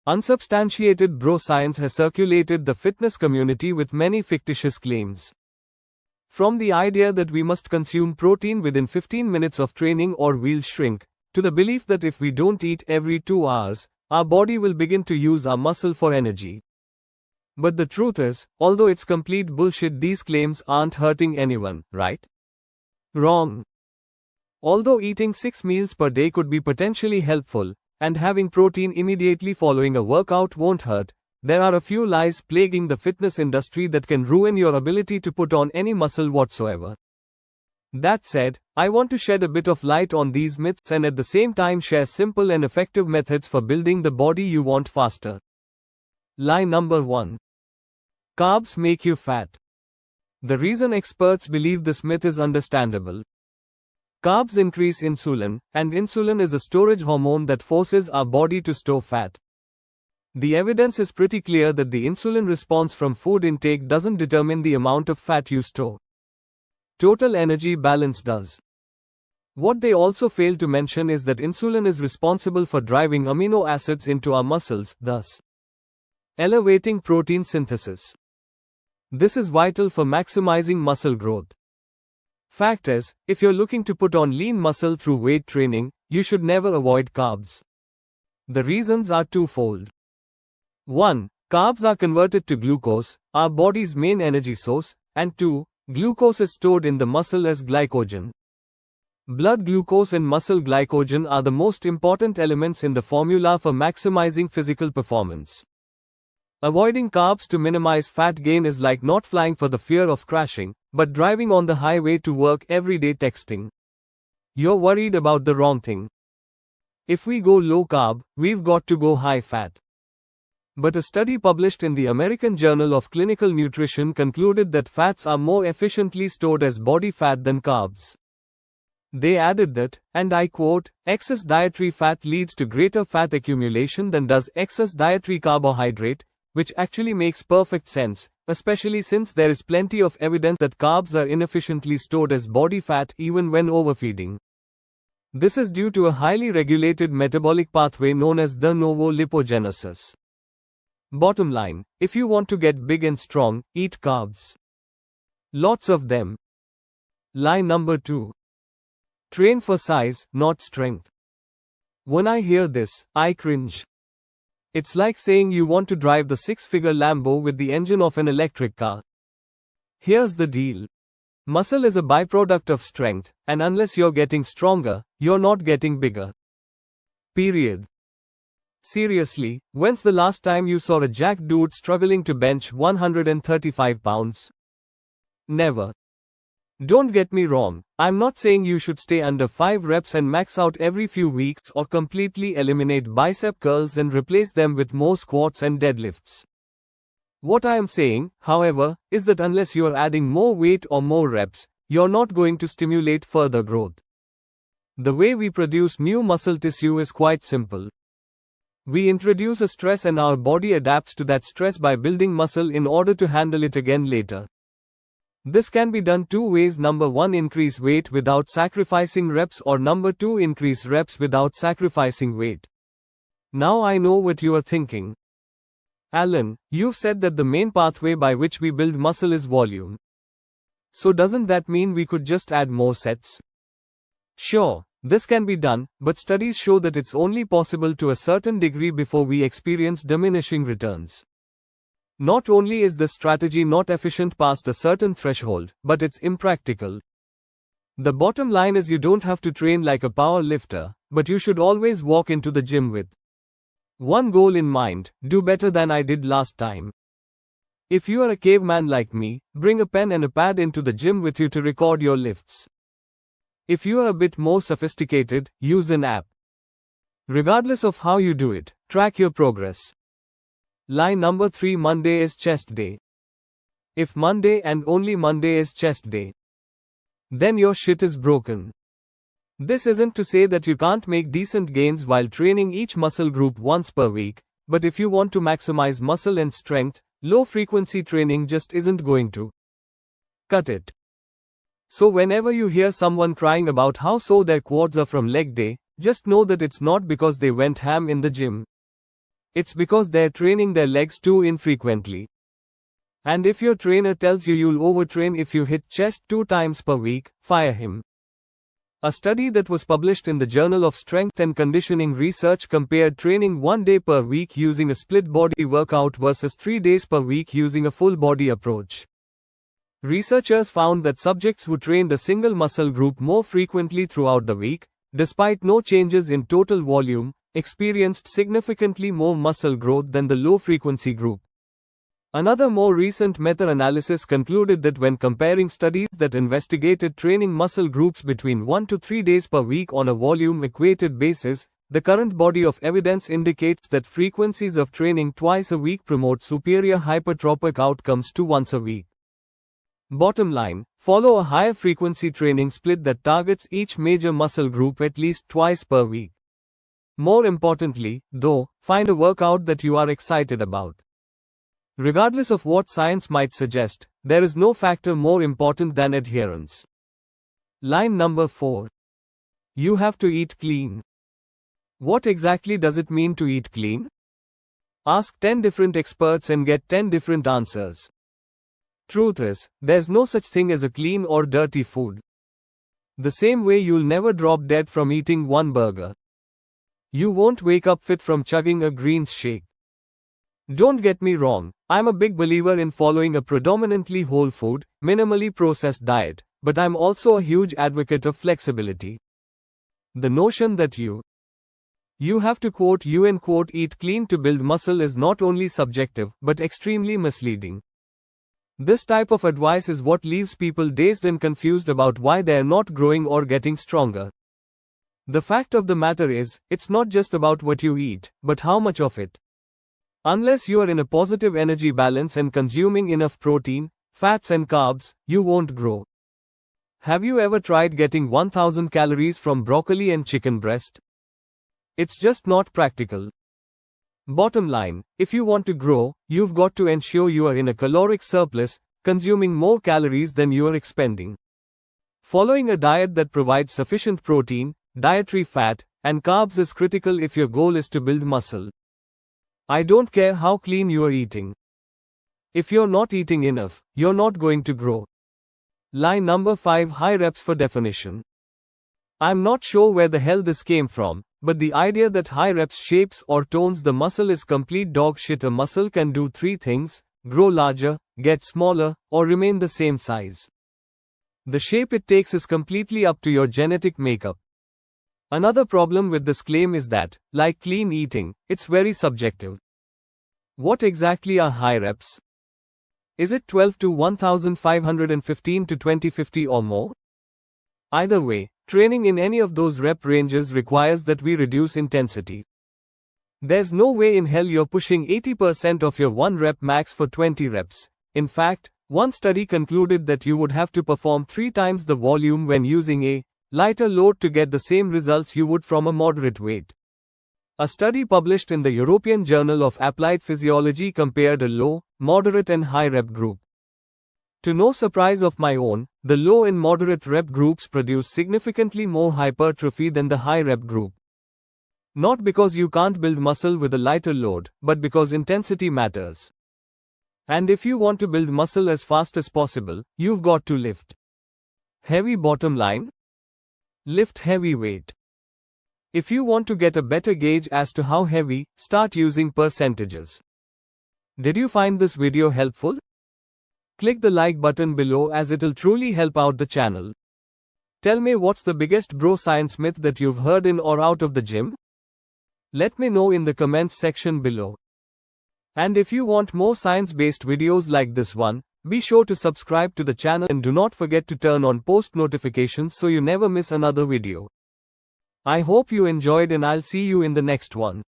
Unsubstantiated bro science has circulated the fitness community with many fictitious claims. From the idea that we must consume protein within 15 minutes of training or we'll shrink, to the belief that if we don't eat every 2 hours, our body will begin to use our muscle for energy. But the truth is, although it's complete bullshit, these claims aren't hurting anyone, right? Wrong. Although eating 6 meals per day could be potentially helpful, and having protein immediately following a workout won't hurt, there are a few lies plaguing the fitness industry that can ruin your ability to put on any muscle whatsoever. That said, I want to shed a bit of light on these myths and at the same time share simple and effective methods for building the body you want faster. Lie number 1. Carbs make you fat. The reason experts believe this myth is understandable. Carbs increase insulin, and insulin is a storage hormone that forces our body to store fat. The evidence is pretty clear that the insulin response from food intake doesn't determine the amount of fat you store. Total energy balance does. What they also fail to mention is that insulin is responsible for driving amino acids into our muscles, thus elevating protein synthesis. This is vital for maximizing muscle growth. Fact is, if you're looking to put on lean muscle through weight training, you should never avoid carbs. The reasons are twofold. 1. Carbs are converted to glucose, our body's main energy source, and 2. Glucose is stored in the muscle as glycogen. Blood glucose and muscle glycogen are the most important elements in the formula for maximizing physical performance. Avoiding carbs to minimize fat gain is like not flying for the fear of crashing, but driving on the highway to work every day texting. You're worried about the wrong thing. If we go low carb, we've got to go high fat. But a study published in the American Journal of Clinical Nutrition concluded that fats are more efficiently stored as body fat than carbs. They added that, and I quote, excess dietary fat leads to greater fat accumulation than does excess dietary carbohydrate, which actually makes perfect sense, especially since there is plenty of evidence that carbs are inefficiently stored as body fat even when overfeeding. This is due to a highly regulated metabolic pathway known as de novo lipogenesis. Bottom line, if you want to get big and strong, eat carbs. Lots of them. Lie number 2. Train for size, not strength. When I hear this, I cringe. It's like saying you want to drive the 6-figure Lambo with the engine of an electric car. Here's the deal. Muscle is a byproduct of strength, and unless you're getting stronger, you're not getting bigger. Period. Seriously, when's the last time you saw a jacked dude struggling to bench 135 pounds? Never. Don't get me wrong, I'm not saying you should stay under 5 reps and max out every few weeks or completely eliminate bicep curls and replace them with more squats and deadlifts. What I am saying, however, is that unless you're adding more weight or more reps, you're not going to stimulate further growth. The way we produce new muscle tissue is quite simple. We introduce a stress and our body adapts to that stress by building muscle in order to handle it again later. This can be done 2 ways. Number 1, increase weight without sacrificing reps, or number 2, increase reps without sacrificing weight. Now I know what you are thinking. Alan, you've said that the main pathway by which we build muscle is volume. So doesn't that mean we could just add more sets? Sure. This can be done, but studies show that it's only possible to a certain degree before we experience diminishing returns. Not only is this strategy not efficient past a certain threshold, but it's impractical. The bottom line is you don't have to train like a power lifter, but you should always walk into the gym with one goal in mind: do better than I did last time. If you are a caveman like me, bring a pen and a pad into the gym with you to record your lifts. If you are a bit more sophisticated, use an app. Regardless of how you do it, track your progress. Lie number 3, Monday is chest day. If Monday and only Monday is chest day, then your shit is broken. This isn't to say that you can't make decent gains while training each muscle group once per week, but if you want to maximize muscle and strength, low-frequency training just isn't going to cut it. So whenever you hear someone crying about how sore their quads are from leg day, just know that it's not because they went ham in the gym. It's because they're training their legs too infrequently. And if your trainer tells you you'll overtrain if you hit chest 2 times per week, fire him. A study that was published in the Journal of Strength and Conditioning Research compared training 1 day per week using a split body workout versus 3 days per week using a full body approach. Researchers found that subjects who trained a single muscle group more frequently throughout the week, despite no changes in total volume, experienced significantly more muscle growth than the low-frequency group. Another more recent meta-analysis concluded that when comparing studies that investigated training muscle groups between 1 to 3 days per week on a volume-equated basis, the current body of evidence indicates that frequencies of training twice a week promote superior hypertrophic outcomes to once a week. Bottom line, follow a higher frequency training split that targets each major muscle group at least twice per week. More importantly, though, find a workout that you are excited about. Regardless of what science might suggest, there is no factor more important than adherence. Line number 4. You have to eat clean. What exactly does it mean to eat clean? Ask 10 different experts and get 10 different answers. Truth is, there's no such thing as a clean or dirty food. The same way you'll never drop dead from eating one burger. You won't wake up fit from chugging a greens shake. Don't get me wrong, I'm a big believer in following a predominantly whole food, minimally processed diet, but I'm also a huge advocate of flexibility. The notion that you have to quote eat clean to build muscle is not only subjective, but extremely misleading. This type of advice is what leaves people dazed and confused about why they're not growing or getting stronger. The fact of the matter is, it's not just about what you eat, but how much of it. Unless you are in a positive energy balance and consuming enough protein, fats and carbs, you won't grow. Have you ever tried getting 1000 calories from broccoli and chicken breast? It's just not practical. Bottom line, if you want to grow, you've got to ensure you are in a caloric surplus, consuming more calories than you are expending. Following a diet that provides sufficient protein, dietary fat, and carbs is critical if your goal is to build muscle. I don't care how clean you are eating. If you're not eating enough, you're not going to grow. Line number 5. High reps for definition. I'm not sure where the hell this came from, but the idea that high reps shapes or tones the muscle is complete dog shit. A muscle can do 3 things: grow larger, get smaller, or remain the same size. The shape it takes is completely up to your genetic makeup. Another problem with this claim is that, like clean eating, it's very subjective. What exactly are high reps? Is it 12 to 1515 to 2050 or more? Either way, training in any of those rep ranges requires that we reduce intensity. There's no way in hell you're pushing 80% of your 1 rep max for 20 reps. In fact, one study concluded that you would have to perform 3 times the volume when using a lighter load to get the same results you would from a moderate weight. A study published in the European Journal of Applied Physiology compared a low, moderate and high rep group. To no surprise of my own, the low and moderate rep groups produce significantly more hypertrophy than the high rep group. Not because you can't build muscle with a lighter load, but because intensity matters. And if you want to build muscle as fast as possible, you've got to lift heavy. Bottom line? Lift heavy weight. If you want to get a better gauge as to how heavy, start using percentages. Did you find this video helpful? Click the like button below as it'll truly help out the channel. Tell me what's the biggest bro science myth that you've heard in or out of the gym? Let me know in the comments section below. And if you want more science-based videos like this one, be sure to subscribe to the channel and do not forget to turn on post notifications so you never miss another video. I hope you enjoyed and I'll see you in the next one.